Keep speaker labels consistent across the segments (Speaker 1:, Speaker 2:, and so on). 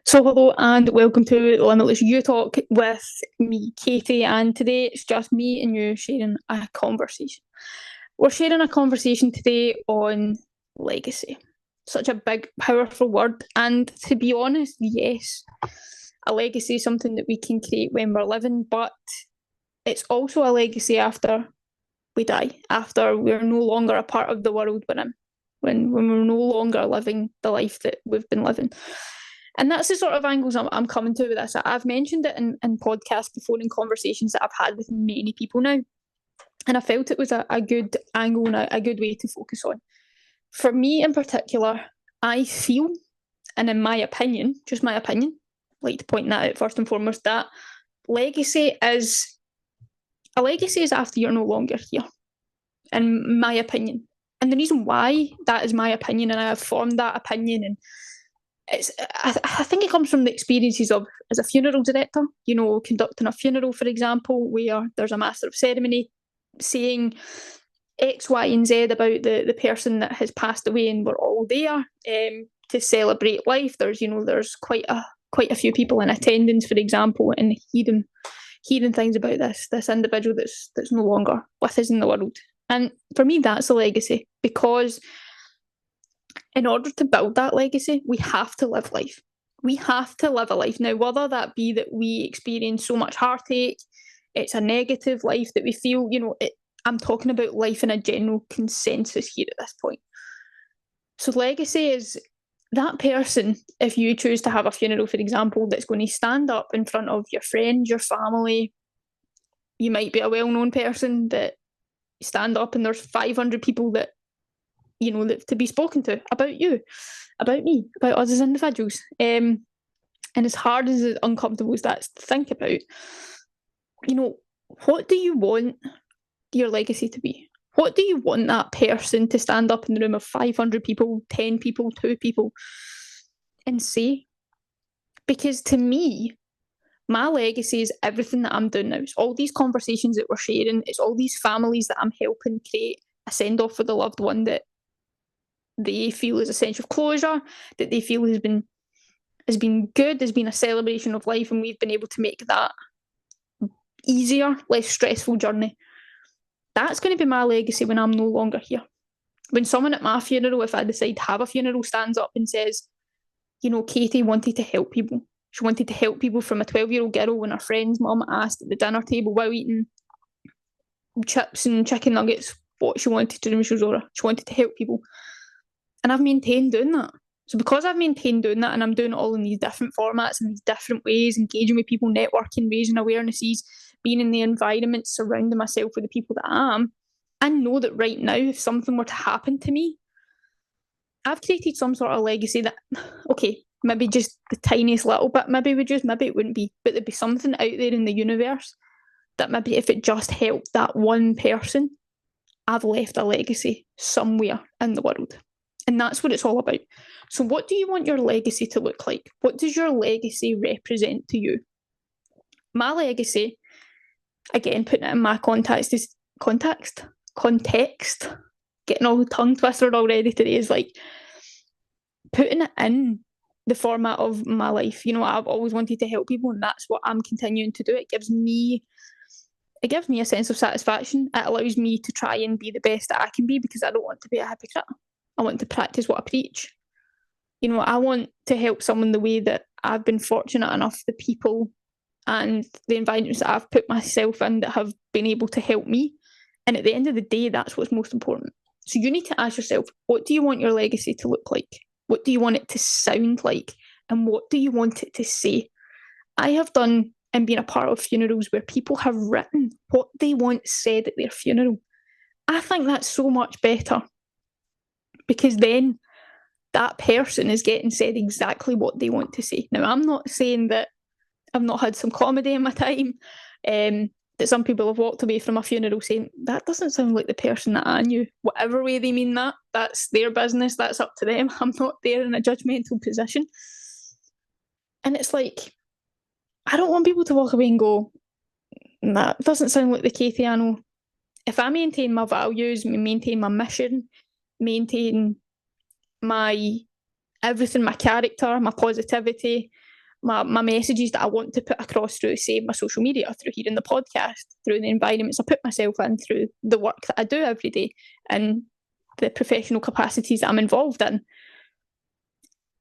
Speaker 1: So hello and welcome to Limitless You Talk with me, Katie, and today it's just me and you sharing a conversation. We're sharing a conversation today on legacy. Such a big, powerful word, and to be honest, yes, a legacy is something that we can create when we're living, but it's also a legacy after we die, after we're no longer a part of the world we're in, when we're no longer living the life that we've been living. And that's the sort of angles I'm coming to with this. I've mentioned it in podcasts before, in conversations that I've had with many people now. And I felt it was a good angle and a good way to focus on. For me in particular, I feel, and in my opinion, just my opinion, I'd like to point that out first and foremost, that a legacy is after you're no longer here, in my opinion. And the reason why that is my opinion, and I have formed that opinion, and I think it comes from the experiences of as a funeral director, conducting a funeral, for example, where there's a master of ceremony saying X, Y, and Z about the person that has passed away, and we're all there to celebrate life. There's quite a few people in attendance, for example, and hearing things about this individual that's no longer with us in the world. And for me, that's a legacy, because in order to build that legacy, we have to live life. We have to live a life. Now, whether that be that we experience so much heartache, it's a negative life that we feel, I'm talking about life in a general consensus here at this point. So legacy is that person, if you choose to have a funeral, for example, that's going to stand up in front of your friends, your family. You might be a well-known person that stand up and there's 500 people that to be spoken to about you, about me, about us as individuals. And as hard as uncomfortable as that's to think about, what do you want your legacy to be? What do you want that person to stand up in the room of 500 people, 10 people, 2 people, and say? Because to me, my legacy is everything that I'm doing now. It's all these conversations that we're sharing. It's all these families that I'm helping create a send-off for the loved one that they feel is a sense of closure, that they feel has been good, has been a celebration of life, and we've been able to make that easier, less stressful journey. That's going to be my legacy when I'm no longer here. When someone at my funeral, if I decide to have a funeral, stands up and says, Katie wanted to help people. She wanted to help people from a 12-year-old girl when her friend's mum asked at the dinner table while eating chips and chicken nuggets what she wanted to do when she was older. She wanted to help people. And I've maintained doing that. So because I've maintained doing that, and I'm doing it all in these different formats and these different ways, engaging with people, networking, raising awarenesses, being in the environment, surrounding myself with the people that I am, I know that right now, if something were to happen to me, I've created some sort of legacy that, okay, maybe just the tiniest little bit, maybe it wouldn't be, but there'd be something out there in the universe that maybe if it just helped that one person, I've left a legacy somewhere in the world. And that's what it's all about. So what do you want your legacy to look like? What does your legacy represent to you? My legacy, again, putting it in my context, getting all tongue twisted already today, is like putting it in the format of my life. I've always wanted to help people, and that's what I'm continuing to do. It gives me a sense of satisfaction. It allows me to try and be the best that I can be, because I don't want to be a hypocrite. I want to practice what I preach. I want to help someone the way that I've been fortunate enough, the people and the environments that I've put myself in that have been able to help me. And at the end of the day, that's what's most important. So you need to ask yourself, what do you want your legacy to look like? What do you want it to sound like? And what do you want it to say? I have done and been a part of funerals where people have written what they want said at their funeral. I think that's so much better, because then that person is getting said exactly what they want to say. Now, I'm not saying that I've not had some comedy in my time, that some people have walked away from a funeral saying, that doesn't sound like the person that I knew. Whatever way they mean that, that's their business, that's up to them. I'm not there in a judgmental position. And it's like, I don't want people to walk away and go, that doesn't sound like the Katie I know. If I maintain my values, maintain my mission, maintain my everything, my character, my positivity, my messages that I want to put across through, say, my social media, through here in the podcast, through the environments I put myself in, through the work that I do every day, and the professional capacities that I'm involved in.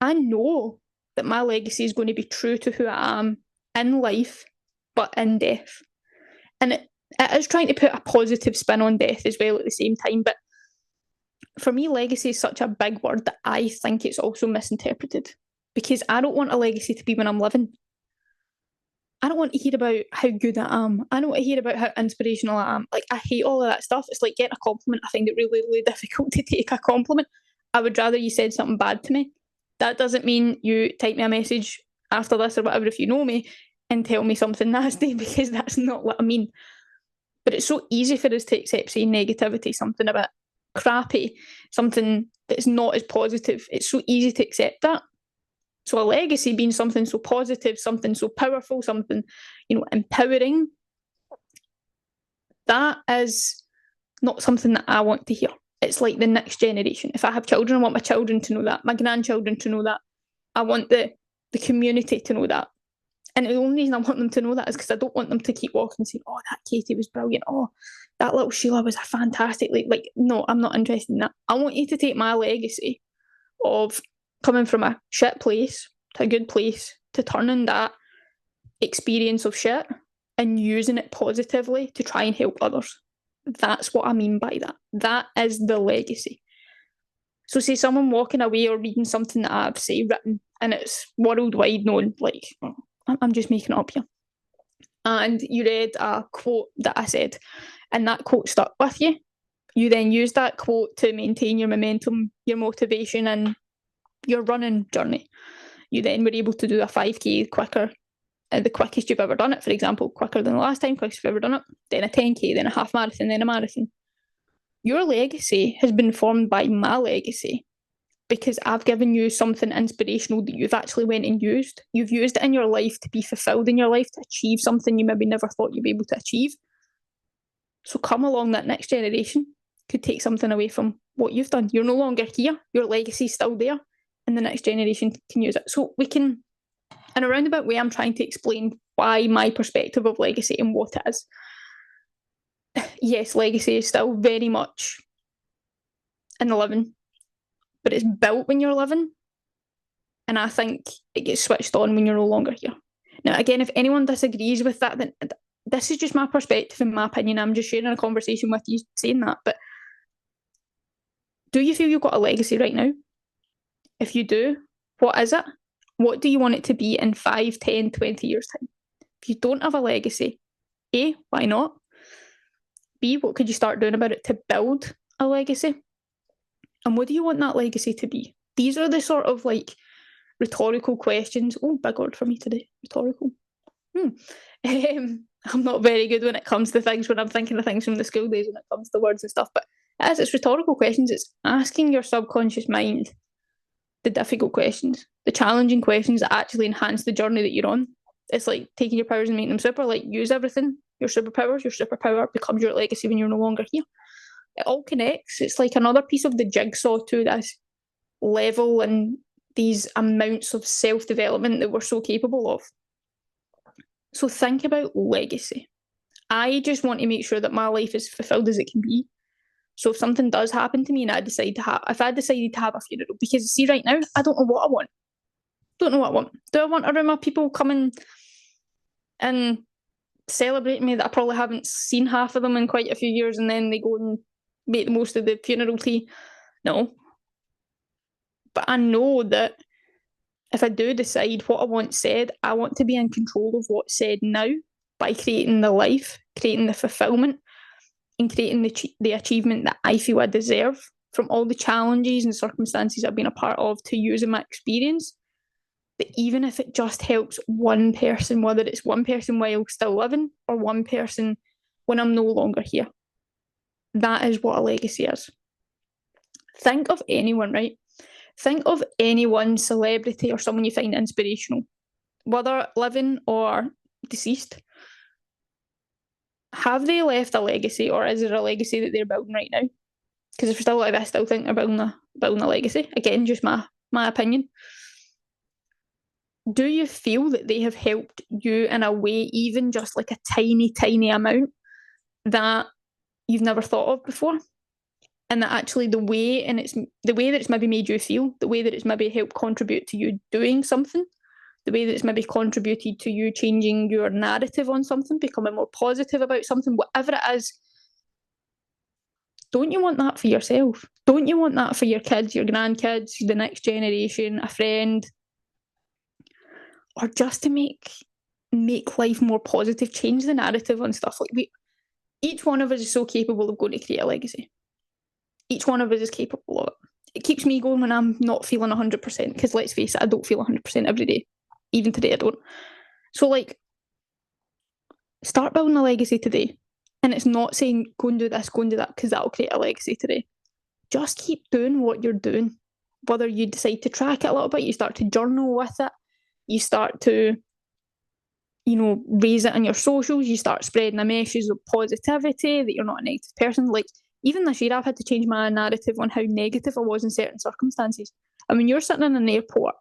Speaker 1: I know that my legacy is going to be true to who I am in life, but in death. And it is trying to put a positive spin on death as well at the same time. But for me, legacy is such a big word that I think it's also misinterpreted, because I don't want a legacy to be when I'm living. I don't want to hear about how good I am. I don't want to hear about how inspirational I am. Like, I hate all of that stuff. It's like getting a compliment. I find it really, really difficult to take a compliment. I would rather you said something bad to me. That doesn't mean you type me a message after this or whatever if you know me and tell me something nasty, because that's not what I mean. But it's so easy for us to accept, say, negativity, something a bit crappy, something that's not as positive. It's so easy to accept that. So a legacy being something so positive, something so powerful, something, empowering, that is not something that I want to hear. It's like the next generation. If I have children, I want my children to know that, my grandchildren to know that. I want the community to know that. And the only reason I want them to know that is because I don't want them to keep walking and saying, oh, that Katie was brilliant. Oh, that little Sheila was a fantastic. Like, no, I'm not interested in that. I want you to take my legacy of coming from a shit place to a good place, to turning that experience of shit and using it positively to try and help others. That's what I mean by that. That is the legacy. So say someone walking away or reading something that I've, say, written and it's worldwide known, like, I'm just making it up here, and you read a quote that I said, and that quote stuck with you. You then use that quote to maintain your momentum, your motivation, and your running journey. You then were able to do a 5K quicker, the quickest you've ever done it, for example, quicker than the last time, quickest you've ever done it, then a 10K, then a half marathon, then a marathon. Your legacy has been formed by my legacy, because I've given you something inspirational that you've actually went and used. You've used it in your life to be fulfilled in your life, to achieve something you maybe never thought you'd be able to achieve. So come along, that next generation could take something away from what you've done. You're no longer here. Your legacy's still there, and the next generation can use it. So we can, in a roundabout way, I'm trying to explain why my perspective of legacy and what it is. Yes, legacy is still very much in the living, but it's built when you're living, and I think it gets switched on when you're no longer here. Now, again, if anyone disagrees with that, then this is just my perspective and my opinion. I'm just sharing a conversation with you saying that. But do you feel you've got a legacy right now? If you do, what is it? What do you want it to be in 5, 10, 20 years' time? If you don't have a legacy, A, why not? B, what could you start doing about it to build a legacy? And what do you want that legacy to be? These are the sort of like rhetorical questions. Oh, big word for me today, rhetorical. I'm not very good when it comes to things, when I'm thinking of things from the school days, when it comes to words and stuff. But as it's rhetorical questions, it's asking your subconscious mind the difficult questions, the challenging questions that actually enhance the journey that you're on. It's like taking your powers and making them super, like use everything, your superpowers. Your superpower becomes your legacy when you're no longer here. It all connects. It's like another piece of the jigsaw to this level and these amounts of self-development that we're so capable of. So think about legacy. I just want to make sure that my life is fulfilled as it can be. So if something does happen to me and I decided to have a funeral, because see, right now, I don't know what I want. Don't know what I want. Do I want around my people coming and celebrating me that I probably haven't seen half of them in quite a few years, and then they go and make the most of the funeral tea? No. But I know that if I do decide what I want said, I want to be in control of what's said now by creating the life, creating the fulfillment, and creating the achievement that I feel I deserve from all the challenges and circumstances I've been a part of, to use in my experience. But even if it just helps one person, whether it's one person while still living or one person when I'm no longer here, that is what a legacy is. Think of anyone, right? Think of anyone, celebrity or someone you find inspirational, whether living or deceased. Have they left a legacy, or is there a legacy that they're building right now? Because if they're still alive, I still think they're building a legacy. Again, just my opinion. do you feel that they have helped you in a way, even just like a tiny, tiny amount that you've never thought of before? And that actually the way that it's maybe made you feel, the way that it's maybe helped contribute to you doing something, the way that it's maybe contributed to you changing your narrative on something, becoming more positive about something, whatever it is, don't you want that for yourself? Don't you want that for your kids, your grandkids, the next generation, a friend? Or just to make life more positive, change the narrative on stuff. Like each one of us is so capable of going to create a legacy. Each one of us is capable of it. It keeps me going when I'm not feeling 100%, because let's face it, I don't feel 100% every day. Even today, I don't. So, like, start building a legacy today. And it's not saying go and do this, go and do that, because that'll create a legacy today. Just keep doing what you're doing. Whether you decide to track it a little bit, you start to journal with it, you start to, raise it on your socials, you start spreading a message of positivity, that you're not a negative person. Like, even this year, I've had to change my narrative on how negative I was in certain circumstances. I mean, you're sitting in an airport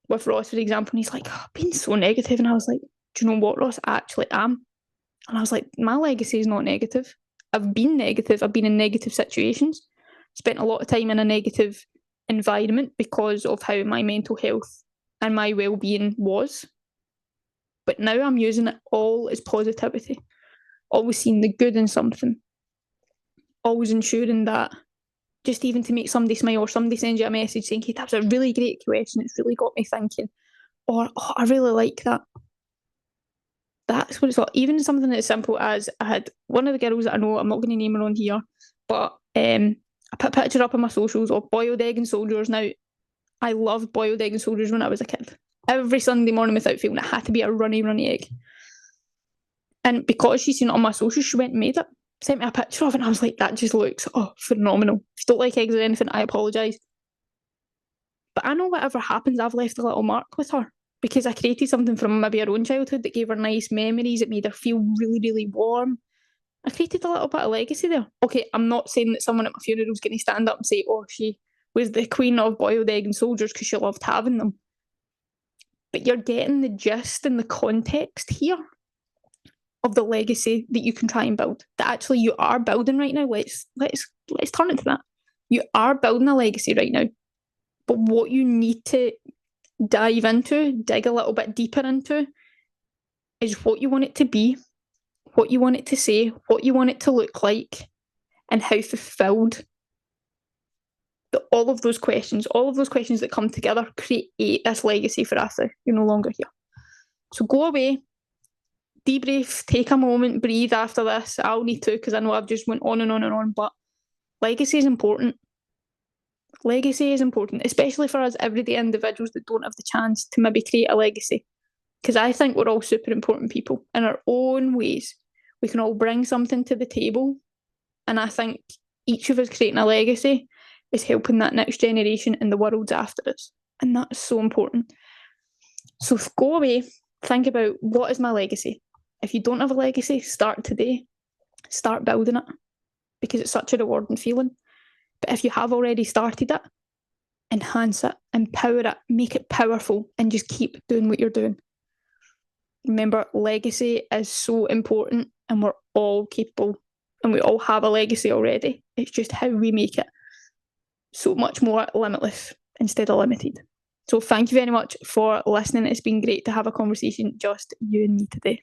Speaker 1: with Ross, for example, and he's like, oh, I've been so negative. And I was like, do you know what, Ross? I actually am. And I was like, my legacy is not negative. I've been negative. I've been in negative situations, spent a lot of time in a negative environment because of how my mental health and my well-being was. But now I'm using it all as positivity, always seeing the good in something, always ensuring that just even to make somebody smile, or somebody sends you a message saying, Kate, that was a really great question, it's really got me thinking, or I really like that. That's what it's like. Even something as simple as, I had one of the girls that I know, I'm not going to name her on here, but I put a picture up on my socials of boiled egg and soldiers. Now, I loved boiled egg and soldiers when I was a kid. Every Sunday morning without fail, it had to be a runny egg. And because she's seen it on my socials, she went and made it, sent me a picture of it, and I was like, that just looks phenomenal. If you don't like eggs or anything, I apologise. But I know whatever happens, I've left a little mark with her, because I created something from maybe her own childhood that gave her nice memories, it made her feel really, really warm. I created a little bit of legacy there. Okay, I'm not saying that someone at my funeral is going to stand up and say, oh, she was the queen of boiled egg and soldiers because she loved having them. But you're getting the gist and the context here of the legacy that you can try and build, that actually you are building right now. Let's turn it to that. You are building a legacy right now. But what you need to dive into, dig a little bit deeper into, is what you want it to be, what you want it to say, what you want it to look like, and how fulfilled all of those questions that come together create this legacy for after you're no longer here. So go away, debrief, take a moment, breathe after this. I'll need to, because I know I've just went on and on and on, but legacy is important. Legacy is important, especially for us everyday individuals that don't have the chance to maybe create a legacy. Because I think we're all super important people in our own ways. We can all bring something to the table. And I think each of us creating a legacy is helping that next generation and the world's after us. And that's so important. So go away, think about, what is my legacy? If you don't have a legacy, start today. Start building it, because it's such a rewarding feeling. But if you have already started it, enhance it, empower it, make it powerful, and just keep doing what you're doing. Remember, legacy is so important, and we're all capable, and we all have a legacy already. It's just how we make it so much more limitless instead of limited. So thank you very much for listening. It's been great to have a conversation, just you and me today.